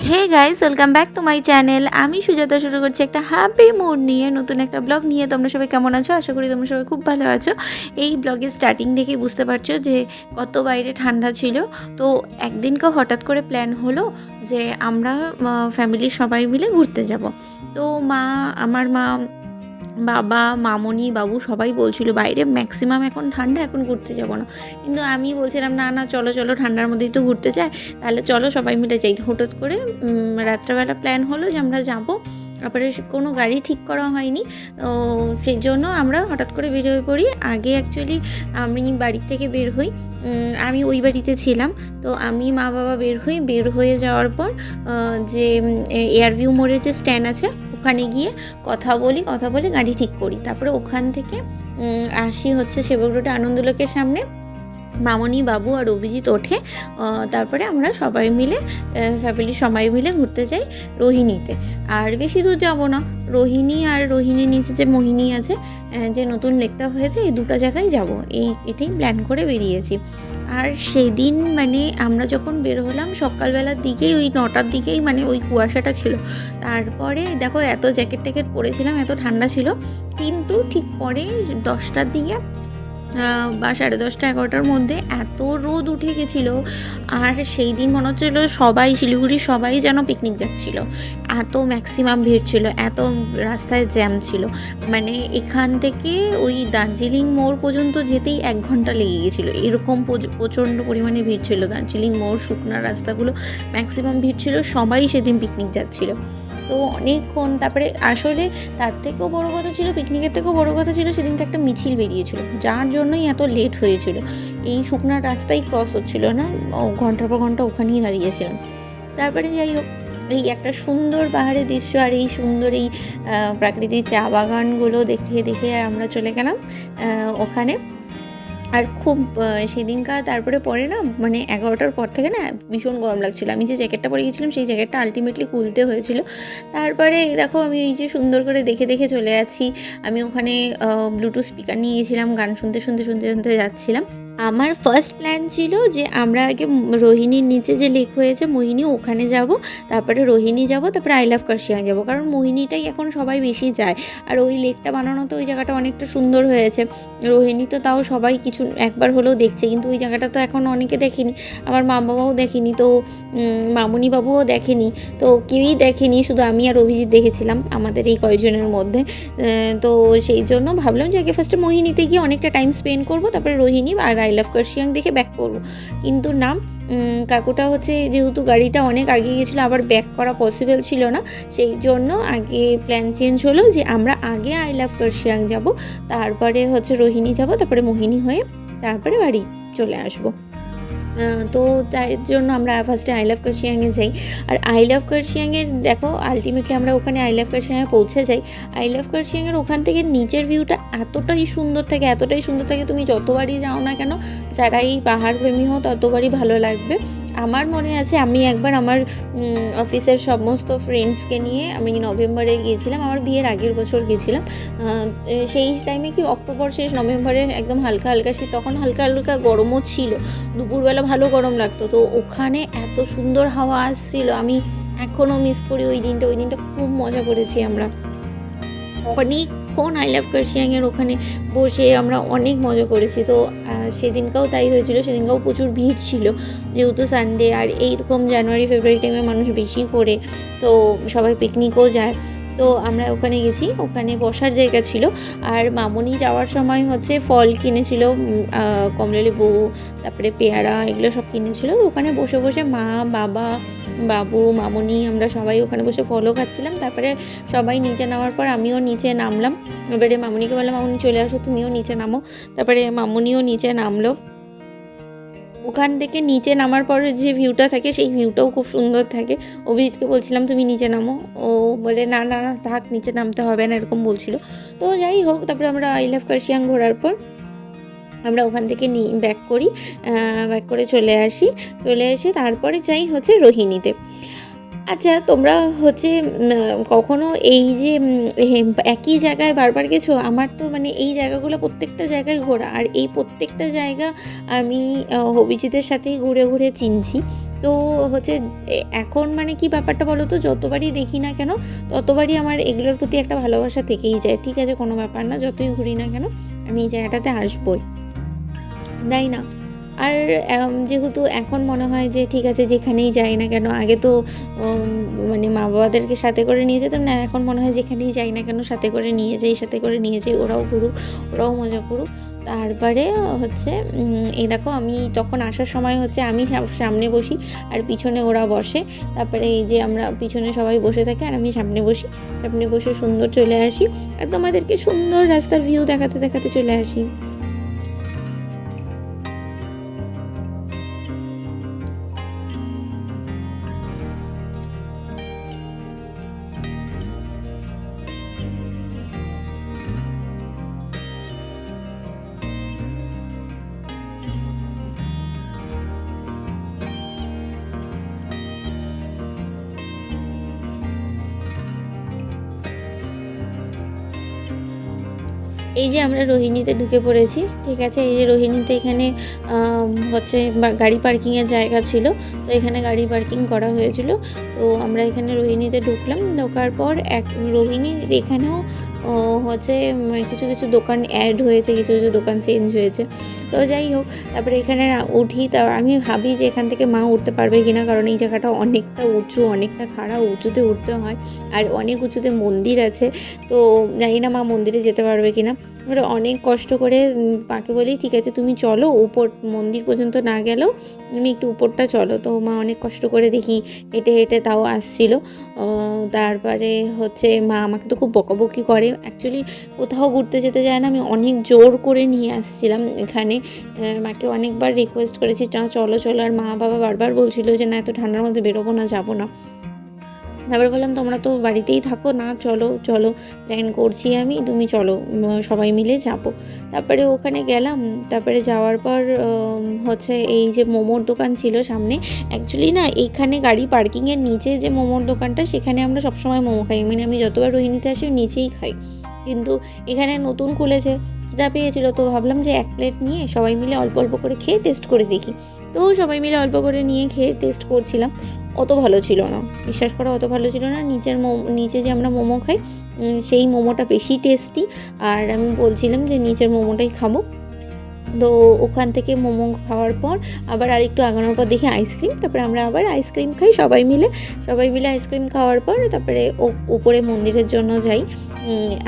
Hey guys, welcome back to my channel. আমি সুজাতা শুরু করছি একটা হ্যাপি মুড নিয়ে, নতুন একটা ব্লগ নিয়ে। তোমরা সবাই কেমন আছো? আশা করি তোমরা সবাই খুব ভালো আছো। এই ব্লগের স্টার্টিং দেখেই বুঝতে পারছো যে কত বাইরে ঠান্ডা ছিল। তো একদিনকে হঠাৎ করে প্ল্যান হলো যে আমরা ফ্যামিলির সবাই মিলে ঘুরতে যাব। তো আমার মা, বাবা, মামনি, বাবু সবাই বলছিল বাইরে ম্যাক্সিমাম এখন ঠান্ডা, এখন ঘুরতে যাব না। কিন্তু আমি বলছিলাম না না, চলো চলো, ঠান্ডার মধ্যেই তো ঘুরতে চাই, তাহলে চলো সবাই মিলে যাই। হঠাৎ করে রাত্রেবেলা প্ল্যান হলো যে আমরা যাব। তারপরে কোনো গাড়ি ঠিক করা হয়নি, তো সেই জন্য আমরা হঠাৎ করে বের হয়ে পড়ি। আগে অ্যাকচুয়ালি আমি বাড়ি থেকে বের হই, আমি ওই বাড়িতে ছিলাম। তো আমি, মা, বাবা বের হয়ে যাওয়ার পর যে এয়ারভিউ মোড়ের যে স্ট্যান্ড আছে ওখানে গিয়ে কথা বলে গাড়ি ঠিক করি। তারপরে ওখান থেকে আসি হচ্ছে সেবক রোডে আনন্দলোকের সামনে। মামনি, বাবু আর অভিজিৎ ওঠে। তারপরে আমরা সবাই মিলে ফ্যামিলির সবাই মিলে ঘুরতে যাই রোহিণীতে। আর বেশি দূর যাব না, রোহিণী আর রোহিণীর নিচে যে মোহিনী আছে, যে নতুন লেকটা হয়েছে, এই দুটো জায়গায় যাব। এটাই প্ল্যান করে বেরিয়েছি। আর সেদিন মানে আমরা যখন বের হলাম সকালবেলার দিকেই, ওই 9টার দিকেই মানে ওই কুয়াশাটা ছিল। তারপরে দেখো এত জ্যাকেট ট্যাকেট পরেছিলাম, এত ঠান্ডা ছিল, কিন্তু ঠিক পরে 10টার দিকে বা 10:30-11টার মধ্যে এত রোদ উঠে গেছিলো। আর সেই দিন মনে হচ্ছিলো সবাই, শিলিগুড়ির সবাই যেন পিকনিক যাচ্ছিলো। এত ম্যাক্সিমাম ভিড় ছিল, এত রাস্তায় জ্যাম ছিল। মানে এখান থেকে ওই দার্জিলিং মোড় পর্যন্ত যেতেই 1 ঘন্টা লেগে গেছিলো। এরকম প্রচণ্ড পরিমাণে ভিড় ছিল। দার্জিলিং মোড়, শুকনা রাস্তাগুলো ম্যাক্সিমাম ভিড় ছিল, সবাই সেদিন পিকনিক যাচ্ছিলো। তো অনেকক্ষণ, তারপরে আসলে তার থেকেও বড় কথা ছিল, পিকনিকের থেকেও বড় কথা ছিল, সেদিনকে একটা মিছিল বেরিয়েছিল, যার জন্যই এত লেট হয়েছিল। এই শুকনা রাস্তাই ক্রস হচ্ছিল না, ঘন্টার পর ঘন্টা ওখানেই দাঁড়িয়েছিলাম। তারপরে যাই হোক, এই একটা সুন্দর পাহাড়ের দৃশ্য আর এই সুন্দর এই প্রাকৃতিক চা বাগানগুলো দেখে দেখে আমরা চলে গেলাম ওখানে। আর খুব সেদিনকার তারপরে পরে না, মানে 11টার পর থেকে না ভীষণ গরম লাগছিলো। আমি যে জ্যাকেটটা পরে গেছিলাম সেই জ্যাকেটটা আলটিমেটলি খুলতে হয়েছিল। তারপরে দেখো আমি এই যে সুন্দর করে দেখে দেখে চলে যাচ্ছি। আমি ওখানে ব্লুটুথ স্পিকার নিয়ে গেছিলাম, গান শুনতে শুনতে শুনতে শুনতে যাচ্ছিলাম। আমার ফার্স্ট প্ল্যান ছিল যে আমরা আগে রোহিণীর নিচে যে লেক হয়েছে মোহিনী, ওখানে যাব, তারপরে রোহিণী যাব, তারপরে আই লাভ কার্শিয়াং যাব, কারণ মোহিনীটাই এখন সবাই বেশি যায়। আর ওই লেকটা বানানোতে ওই জায়গাটা অনেকটা সুন্দর হয়েছে। রোহিণী তো তাও সবাই কিছু একবার হলেও দেখছে, কিন্তু ওই জায়গাটা তো এখন অনেকে দেখেনি। আমার মা বাবাও দেখেনি, তো মামনি বাবুও দেখেনি, তো কেউই দেখেনি, শুধু আমি আর অভিজিৎ দেখেছিলাম আমাদের এই কয়েকজনের মধ্যে। তো সেই জন্য ভাবলাম যে আগে ফার্স্টে মোহিনীতে গিয়ে অনেকটা টাইম স্পেন্ড করবো, তারপরে রোহিণী আর আই লাভ কার্শিয়াং দেখে ব্যাক করবো। কিন্তু না, কাকুটা হচ্ছে যেহেতু গাড়িটা অনেক আগে গেছিলো, আবার ব্যাক করা পসিবল ছিল না, সেই জন্য আগে প্ল্যান চেঞ্জ হলো যে আমরা আগে আই লাভ কার্শিয়াং যাব, তারপরে হচ্ছে রোহিণী যাব, তারপরে মোহিনী হয়ে তারপরে বাড়ি চলে আসবো। তো তাই জন্য আমরা ফার্স্টে আই লাভ কার্শিয়াংয়ে যাই। আর আই লাভ কার্শিয়াংয়ের দেখো আলটিমেটলি আমরা ওখানে আই লাভ কার্শিয়াংয়ে পৌঁছে যাই। আই লাভ কার্শিয়াংয়ের ওখান থেকে নিচের ভিউটা এতটাই সুন্দর থাকে, তুমি যতবারই যাও না কেন, যারা এই পাহাড় প্রেমী হও ততবারই ভালো লাগবে। আমার মনে আছে আমি একবার আমার অফিসের সমস্ত ফ্রেন্ডসকে নিয়ে আমি নভেম্বরে গিয়েছিলাম, আমার বিয়ের আগের বছর গিয়েছিলাম। সেই টাইমে কি অক্টোবর শেষ, নভেম্বরে একদম হালকা হালকা শীত, তখন হালকা হালকা গরমও ছিল, দুপুরবেলা ভালো গরম লাগতো। তো ওখানে এত সুন্দর হাওয়া আসছিল, আমি এখনও মিস করি ওই দিনটা খুব মজা করেছি আমরা। অনেকক্ষণ আই লাভ কার্শিয়াংয়ের ওখানে বসে আমরা অনেক মজা করেছি। তো সেদিনকাও তাই হয়েছিল, সেদিনকাও প্রচুর ভিড় ছিল যেহেতু সানডে, আর এইরকম জানুয়ারি ফেব্রুয়ারি টাইমে মানুষ বেশি করে, তো সবাই পিকনিকও যায়। তো আমরা ওখানে গেছি, ওখানে বসার জায়গা ছিল। আর মামনি যাওয়ার সময় হচ্ছে ফল কিনেছিল, কমলালেবু, তারপরে পেয়ারা, এগুলো সব কিনেছিল। তো ওখানে বসে বসে মা, বাবা, বাবু, মামনি আমরা সবাই ওখানে বসে ফলও খাচ্ছিলাম। তারপরে সবাই নিচে নামার পর আমিও নিচে নামলাম। এবারে মামনিকে বললাম মামনি চলে আসো, তুমিও নিচে নামো। তারপরে মামনিও নিচে নামলো। ওখান থেকে নিচে নামার পরে যে ভিউটা থাকে সেই ভিউটাও খুব সুন্দর থাকে। অভিজিৎকে বলছিলাম তুমি নিচে নামো, ও বলে না না না থাক, নিচে নামতে হবে না, এরকম বলছিল। তো যাই হোক, তারপরে আমরা আই লাভ কার্শিয়াং ঘোরার পর আমরা ওখান থেকে ব্যাক করি, ব্যাক করে চলে এসে তারপরে যাই হচ্ছে রোহিণীতে। আচ্ছা, তোমরা হচ্ছে কখনো এই যে একই জায়গায় বারবার গেছো? আমার তো মানে এই জায়গাগুলো প্রত্যেকটা জায়গায় ঘোরা, আর এই প্রত্যেকটা জায়গা আমি অভিজিতের সাথেই ঘুরে ঘুরে চিনছি। তো হচ্ছে এখন মানে কি ব্যাপারটা বলো তো, যতবারই দেখি না কেন ততবারই আমার এগুলোর প্রতি একটা ভালোবাসা থেকেই যায়। ঠিক আছে, কোনো ব্যাপার না, যতই ঘুরি না কেন আমি এই জায়গাটাতে আসবই, তাই না? আর যেহেতু এখন মনে হয় যে ঠিক আছে যেখানেই যাই না কেন, আগে তো উম মানে মা-বাবাদেরকে সাথে করে নিয়ে যেতাম না, এখন মনে হয় যেখানেই যাই না কেন সাথে করে নিয়ে যাই, সাথে করে নিয়ে যাই, ওরাও ঘুরুক, ওরাও মজা করুক। তারপরে হচ্ছে এই দেখো আমি তখন আসার সময় হচ্ছে আমি সামনে বসি আর পিছনে ওরা বসে। তারপরে এই যে আমরা পিছনে সবাই বসে থাকি আর আমি সামনে বসি, সামনে বসে সুন্দর চলে আসি আর তোমাদেরকে সুন্দর রাস্তার ভিউ দেখাতে দেখাতে চলে আসি। এই যে আমরা রোহিণীতে ঢুকে পড়েছি, ঠিক আছে। এই যে রোহিণীতে এখানে হচ্ছে গাড়ি পার্কিংয়ের জায়গা ছিল, তো এখানে গাড়ি পার্কিং করা হয়েছিল। তো আমরা এখানে রোহিণীতে ঢুকলাম, ঢোকার পর রোহিণীর এখানেও হচ্ছে কিছু কিছু দোকান অ্যাড হয়েছে, কিছু কিছু দোকান চেঞ্জ হয়েছে। তো যাই হোক, তারপরে এখানে উঠি, তা আমি ভাবি যে এখান থেকে মা উঠতে পারবে কিনা, কারণ এই জায়গাটা অনেকটা উঁচু, অনেকটা খাড়া, উঁচুতে উঠতে হয় আর অনেক উঁচুতে মন্দির আছে। তো জানি না মা মন্দিরে যেতে পারবে কিনা। এবারে অনেক কষ্ট করে মাকে বলি ঠিক আছে তুমি চলো, উপর মন্দির পর্যন্ত না গেলেও তুমি একটু উপরটা চলো। তো মা অনেক কষ্ট করে দেখি হেঁটে হেঁটে তাও আসছিল। তারপরে হচ্ছে মা আমাকে তো খুব বকাবকি করে, অ্যাকচুয়ালি কোথাও ঘুরতে যেতে যায় না, আমি অনেক জোর করে নিয়ে আসছিলাম এখানে। মাকে অনেকবার রিকোয়েস্ট করেছি না চলো চলো, আর মা বাবা বারবার বলছিল যে না এত ঠান্ডার মধ্যে বেরোবো না, যাবো না। তারপরে বললাম তোমরা তো বাড়িতেই থাকো, না চলো চলো, প্ল্যান করছি আমি, তুমি চলো সবাই মিলে যাবো। তারপরে ওখানে গেলাম, তারপরে যাওয়ার পর হচ্ছে এই যে মোমোর দোকান ছিল সামনে, অ্যাকচুয়ালি না এইখানে গাড়ি পার্কিংয়ের নিচে যে মোমোর দোকানটা, সেখানে আমরা সবসময় মোমো খাই, মানে আমি যতবার রোহিণীতে আসি নিচেই খাই। কিন্তু এখানে নতুন খুলেছে, খিদা পেয়েছিল, তো ভাবলাম যে এক প্লেট নিয়ে সবাই মিলে অল্প অল্প করে খেয়ে টেস্ট করে দেখি। তো সবাই মিলে অল্প করে নিয়ে খেয়ে টেস্ট করছিলাম, অত ভালো ছিল না, বিশ্বাস করা অত ভালো ছিল না। নিচে যে আমরা মোমো খাই সেই মোমোটা বেশি টেস্টি, আর আমি বলছিলাম যে নিচের মোমোটাই খাবো। তো ওখান থেকে মোমো খাওয়ার পর আবার আরেকটু আগানোর পর দেখি আইসক্রিম, তারপরে আমরা আবার আইসক্রিম খাই সবাই মিলে আইসক্রিম খাওয়ার পর তারপরে উপরে মন্দিরের জন্য যাই।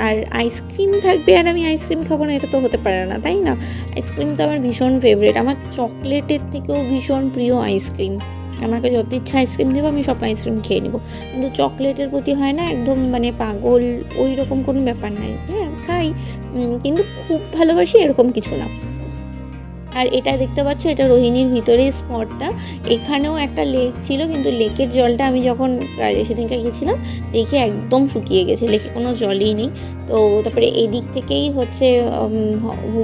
আর আইসক্রিম থাকবে আর আমি আইসক্রিম খাবো না, এটা তো হতে পারে না, তাই না? আইসক্রিম তো আমার ভীষণ ফেভারিট, আমার চকলেটের থেকেও ভীষণ প্রিয় আইসক্রিম। আমাকে যত ইচ্ছা আইসক্রিম দেবো আমি সব আইসক্রিম খেয়ে নেবো, কিন্তু চকলেটের প্রতি হয় না একদম মানে পাগল, ওই রকম কোনো ব্যাপার নাই। হ্যাঁ খাই, কিন্তু খুব ভালোবাসি এরকম কিছু না। আর এটা দেখতে পাচ্ছ, এটা রোহিণীর ভিতরেই স্পটটা। এখানেও একটা লেক ছিল, কিন্তু লেকের জলটা আমি যখন সেদিনকে গেছিলাম দেখে একদম শুকিয়ে গেছে, লেকে কোনো জলই নেই। তো তারপরে এই দিক থেকেই হচ্ছে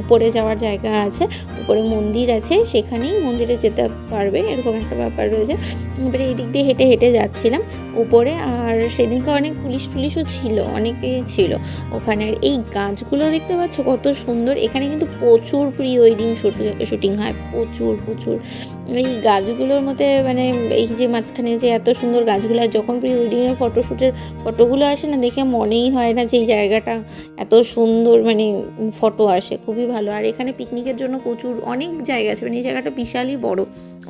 উপরে যাওয়ার জায়গা আছে, উপরে মন্দির আছে, সেখানেই মন্দিরে যেতে পারবে, এরকম একটা ব্যাপার রয়েছে। তারপরে এই দিক দিয়ে হেঁটে হেঁটে যাচ্ছিলাম উপরে, আর সেদিনকে অনেক পুলিশও ছিল, অনেকেই ছিল ওখানে। আর এই গাছগুলো দেখতে পাচ্ছ কত সুন্দর, এখানে কিন্তু প্রচুর প্রি ওয়েডিং শুটিং হয়, প্রচুর। এই গাছগুলোর মধ্যে মানে এই যে মাঝখানে যে এত সুন্দর গাছগুলো, যখন প্রি ওয়েডিংয়ের ফটোগুলো আসে না, দেখে মনেই হয় না যে এই জায়গাটা এত সুন্দর, মানে ফটো আসে, খুবই ভালো। আর এখানে পিকনিকের জন্য প্রচুর অনেক জায়গা আছে, মানে এই জায়গাটা বিশালই বড়,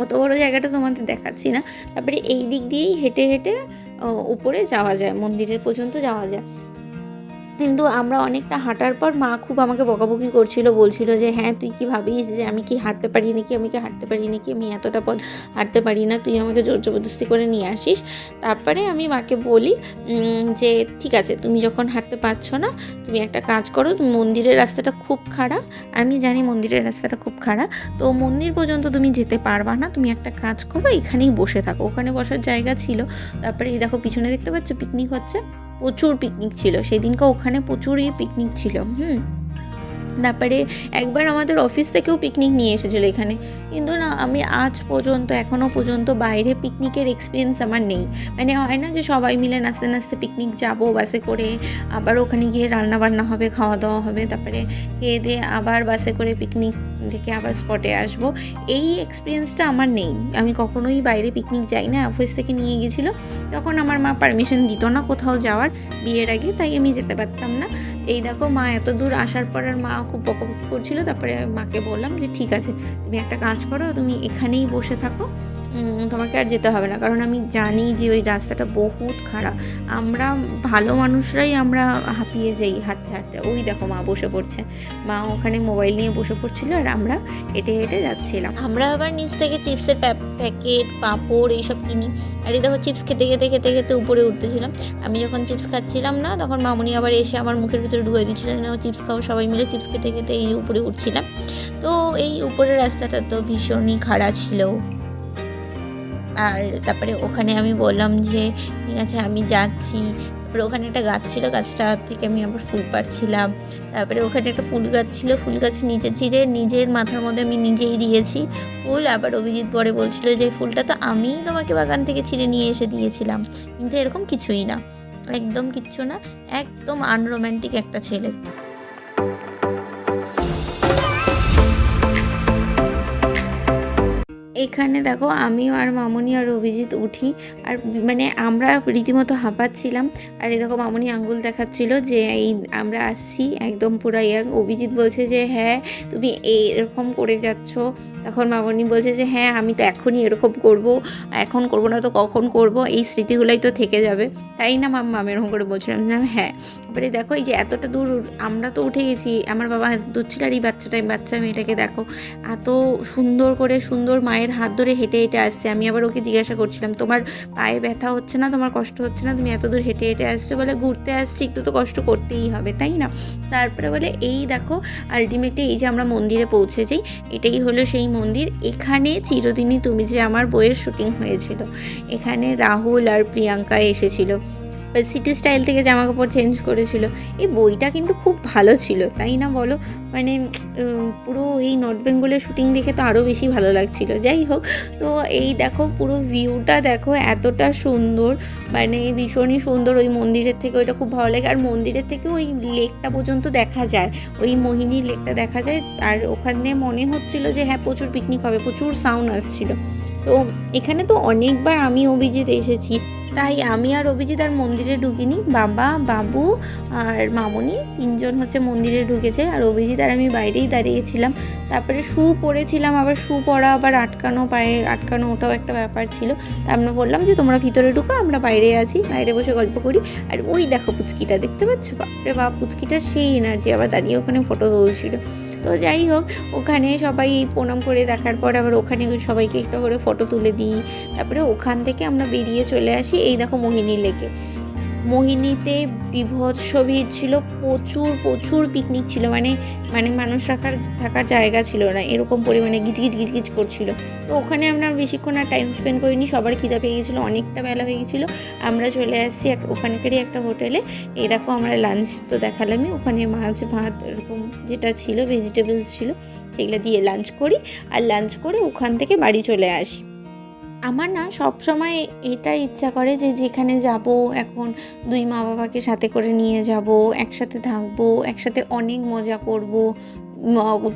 অত বড় জায়গাটা তোমাদের দেখাচ্ছি না। তারপরে এই দিক দিয়েই হেঁটে হেঁটে উপরে যাওয়া যায়, মন্দিরের পর্যন্ত যাওয়া যায়। কিন্তু আমরা অনেকটা হাঁটার পর মা খুব আমাকে বকাবকি করছিল, বলছিল যে হ্যাঁ তুই কি ভাবিস যে আমি কি হাঁটতে পারি নাকি, আমি এতটা পথ হাঁটতে পারি না, তুই আমাকে জোর জবরদস্তি করে নিয়ে আসিস। তারপরে আমি মাকে বলি যে ঠিক আছে তুমি যখন হাঁটতে পারছো না, তুমি একটা কাজ করো, তুমি মন্দিরের রাস্তাটা খুব খাড়া, আমি জানি মন্দিরের রাস্তাটা খুব খাড়া, তো মন্দির পর্যন্ত তুমি যেতে পারবা না, তুমি একটা কাজ করো এখানেই বসে থাকো। ওখানে বসার জায়গা ছিল। তারপরে এই দেখো পিছনে দেখতে পাচ্ছ পিকনিক হচ্ছে, প্রচুর পিকনিক ছিল সেদিনকে, ওখানে প্রচুরই পিকনিক ছিল। তারপরে একবার আমাদের অফিস থেকেও পিকনিক নিয়ে এসেছিলো এখানে, কিন্তু না আমি এখনও পর্যন্ত বাইরে পিকনিকের এক্সপিরিয়েন্স আমার নেই। মানে হয় না যে সবাই মিলে নাচতে নাচতে পিকনিক যাবো বাসে করে, আবার ওখানে গিয়ে রান্না বান্না হবে, খাওয়া দাওয়া হবে, তারপরে খেয়ে দিয়ে আবার বাসে করে পিকনিক থেকে আবার স্পটে আসবো। এই এক্সপিরিয়েন্সটা আমার নেই। আমি কখনোই বাইরে পিকনিক যাই না। অফিস থেকে নিয়ে গেছিলো, তখন আমার মা পারমিশন দিত না কোথাও যাওয়ার বিয়ের আগে, তাই আমি যেতে পারতাম না। এই দেখো মা এত দূর আসার পর আর মা খুব বকাবকি করছিল। তারপরে মাকে বললাম যে ঠিক আছে, তুমি একটা কাজ করো, তুমি এখানেই বসে থাকো, তোমাকে আর যেতে হবে না। কারণ আমি জানি যে ওই রাস্তাটা বহুত খারাপ। আমরা ভালো মানুষরাই আমরা হাঁপিয়ে যাই হাঁটতে হাঁটতে। ওই দেখো মা বসে পড়ছে, মা ওখানে মোবাইল নিয়ে বসে পড়ছিল আর আমরা হেঁটে হেঁটে যাচ্ছিলাম। আমরা আবার নিচ থেকে চিপসের প্যাকেট, পাঁপড় এইসব কিনি। আর এই দেখো চিপস খেতে খেতে খেতে খেতে উপরে উঠতেছিলাম। আমি যখন চিপস খাচ্ছিলাম না, তখন মামুনি আবার এসে আমার মুখের ভিতরে ঢুকিয়ে দিচ্ছিলেন, নাও চিপস খাও। সবাই মিলে চিপস খেতে খেতে এই উপরে উঠছিলাম। তো এই উপরের রাস্তাটা তো ভীষণই খাড়া ছিল। আর তারপরে ওখানে আমি বললাম যে ঠিক আছে আমি যাচ্ছি। তারপরে ওখানে একটা গাছ ছিল, গাছটা থেকে আমি আবার ফুল পাড়ছিলাম। তারপরে ওখানে একটা ফুল গাছ ছিল, ফুল গাছ নিচে ছিঁড়ে নিজের মাথার মধ্যে আমি নিজেই দিয়েছি ফুল। আবার অভিজিৎ পরে বলছিল যে ফুলটা তো আমিই তোমাকে বাগান থেকে ছিঁড়ে নিয়ে এসে দিয়েছিলাম, কিন্তু এরকম কিছুই না, একদম কিচ্ছু না, একদম আনরোম্যান্টিক একটা ছেলে। এখানে দেখো আমি আর মামুনি আর অভিজিৎ উঠি, আর মানে আমরা রীতিমতো হাঁপাচ্ছিলাম। আর এই দেখো মামুনি আঙ্গুল দেখাচ্ছিল যে এই আমরা আসছি একদম পুরো ইয়াং। অভিজিৎ বলছে যে হ্যাঁ তুমি এরকম করে যাচ্ছ। তখন মামুনি বলছে যে হ্যাঁ আমি তো এখনই এরকম করব, এখন করব না তো কখন করব, এই স্মৃতিগুলোই তো থেকে যাবে, তাই না মাম্মা? আমি এরকম করে বলছিলাম হ্যাঁ। এবারে দেখো এই যে এতটা দূর আমরা তো উঠে গেছি, আমার বাবা দূর ছিল, আর এই বাচ্চা মেয়েটাকে দেখো এত সুন্দর করে সুন্দর মায়ের হাত ধরে হেঁটে হেঁটে আসছে। আমি আবার ওকে জিজ্ঞাসা করছিলাম তোমার পায়ে ব্যথা হচ্ছে না, তোমার কষ্ট হচ্ছে না, তুমি এত দূর হেঁটে হেঁটে আসছো? বলে ঘুরতে আসছি, একটু তো কষ্ট করতেই হবে, তাই না? তারপরে বলে এই দেখো আলটিমেটলি এই যে আমরা মন্দিরে পৌঁছে যাই, এটাই হলো সেই মন্দির। এখানে চিরদিনই তুমি যে আমার বইয়ের শুটিং হয়েছিল, এখানে রাহুল আর প্রিয়াঙ্কা এসেছিল, সিটি স্টাইল থেকে জামা কাপড় চেঞ্জ করেছিল। এই বইটা কিন্তু খুব ভালো ছিল, তাই না বলো? মানে পুরো এই নর্থ বেঙ্গলের শুটিং দেখে তো আরও বেশি ভালো লাগছিল। যাই হোক, তো এই দেখো পুরো ভিউটা দেখো এতটা সুন্দর, মানে ভীষণই সুন্দর। ওই মন্দিরের থেকে ওইটা খুব ভালো লাগে, আর মন্দিরের থেকে ওই লেকটা পর্যন্ত দেখা যায়, ওই মোহিনী লেকটা দেখা যায়। আর ওখানে মনে হচ্ছিল যে হ্যাঁ প্রচুর পিকনিক হবে, প্রচুর সাউন্ড আসছিল। তো এখানে তো অনেকবার আমি অভিজিৎ এসেছি, তাই আমি আর অভিজিৎ আর মন্দিরে ঢুকিনি। বাবা, বাবু আর মামুনি তিনজন হচ্ছে মন্দিরে ঢুকেছে, আর অভিজিৎ আর আমি বাইরেই দাঁড়িয়েছিলাম। তারপরে শু পরেছিলাম, আবার শু পরা আবার আটকানো, পায়ে আটকানো, ওটাও একটা ব্যাপার ছিল। তা আমরা বললাম যে তোমরা ভিতরে ঢুকো, আমরা বাইরে আছি, বাইরে বসে গল্প করি। আর ওই দেখো পুচকিটা দেখতে পাচ্ছ, বাপরে বাপ, পুচকিটার সেই এনার্জি, আবার দাঁড়িয়ে ওখানে ফটো তুলছিল। তো যাই হোক, ওখানে সবাই প্রণাম করে দেখার পর আবার ওখানে সবাইকে একটা করে ফটো তুলে দিই। তারপরে ওখান থেকে আমরা বেরিয়ে চলে আসি এই দেখো মোহিনী লেকে। মোহিনীতে বীভৎস ভিড় ছিল, প্রচুর প্রচুর পিকনিক ছিল, মানে মানুষ থাকার জায়গা ছিল না, এরকম পরিমাণে গিজগিজ করছিল। তো ওখানে আমরা বেশিক্ষণ আর টাইম স্পেন্ড করিনি, সবার খিদা পেয়ে গেছিলো, অনেকটা বেলা হয়ে গেছিলো। আমরা চলে আসছি ওখানকারই একটা হোটেলে। এই দেখো আমরা লাঞ্চ তো দেখালামই, ওখানে মাছ ভাত এরকম যেটা ছিল ভেজিটেবলস ছিল সেগুলো দিয়ে লাঞ্চ করি, আর লাঞ্চ করে ওখান থেকে বাড়ি চলে আসি। আমার না সবসময় এটা ইচ্ছা করে যে যেখানে যাব এখন দুই মা বাবাকে সাথে করে নিয়ে যাব, একসাথে থাকবো, একসাথে অনেক মজা করব।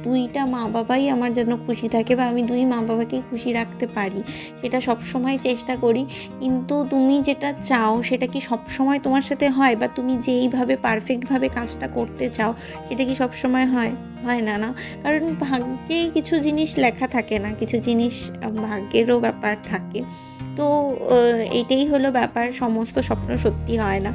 দুইটা মা বাবাই আমার যেন খুশি থাকে, বা আমি দুই মা বাবাকেই খুশি রাখতে পারি, সেটা সবসময় চেষ্টা করি। কিন্তু তুমি যেটা চাও সেটা কি সবসময় তোমার সাথে হয়? বা তুমি যেইভাবে পারফেক্টভাবে কাজটা করতে চাও সেটা কি সবসময় হয়? হয় না, না। কারণ ভাগ্যে কিছু জিনিস লেখা থাকে না, কিছু জিনিস ভাগ্যেরও ব্যাপার থাকে। তো এটাই হলো ব্যাপার, সমস্ত স্বপ্ন সত্যি হয় না।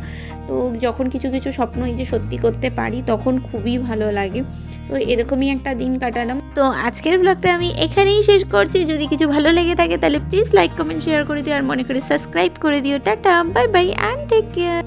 তো যখন কিছু কিছু স্বপ্ন এই যে সত্যি করতে পারি তখন খুবই ভালো লাগে। তো এরকমই একটা দিন কাটালাম। তো আজকের ব্লগটা আমি এখানেই শেষ করছি। যদি কিছু ভালো লেগে থাকে তাহলে প্লিজ লাইক কমেন্ট শেয়ার করে দিও, আর মনে করে সাবস্ক্রাইব করে দিও। Tata, bye bye and take care.